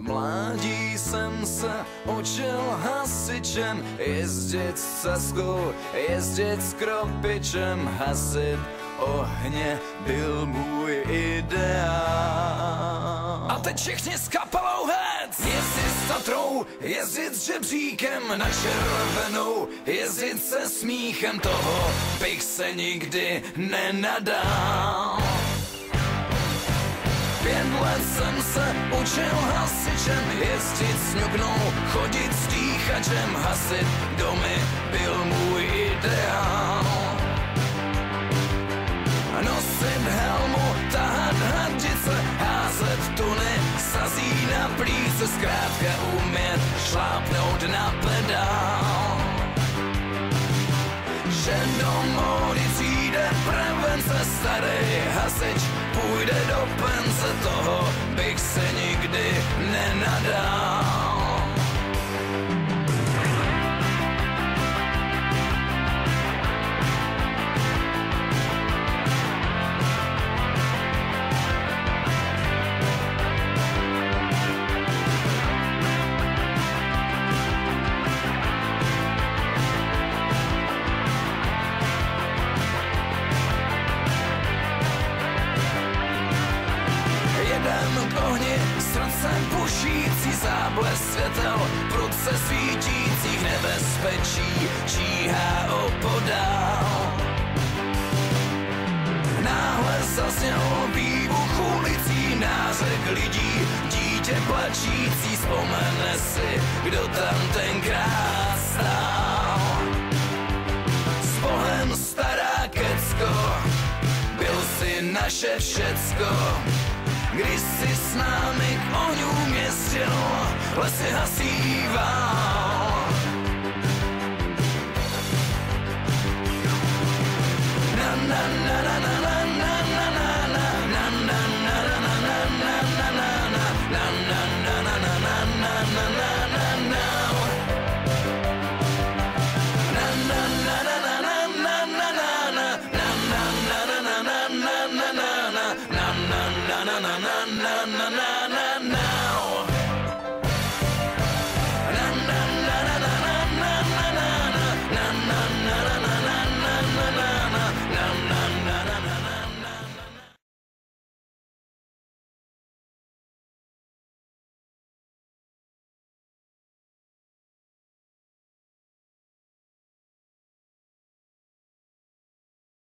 mládí jsem se učil hasičem, jezdit s ceskou, jezdit s kropičem, hasit ohně byl můj ideál. A teď všichni s kapelou hec! Jezdit s Tatrou, jezdit s žebříkem na červenou, jezdit se smíchem, toho bych se nikdy nenadal. 5 let jsem se učil hasičem, jezdit s ňuknou, chodit s dýchačem, hasit domy byl můj ideál. Nosit helmu, tahat hadice, házet tuny, sazí na plíce, zkrátka umět šlápnout na pedál. Že do módy přijde prevence, starý hasič půjde do pence, toho bych se nikdy nenadal. K ohni, srdcem pušící, záblesk světel, prudce svítících, nebezpečí číhá opodál. Náhle zazněl výbuch ulicí, nářek lidí, dítě plačící, vzpomene si, kdo tam tenkrát stál. S Bohem, stará kecko, byl si naše všecko. Když si s námi k ohňům jezdil, lesy hasíval.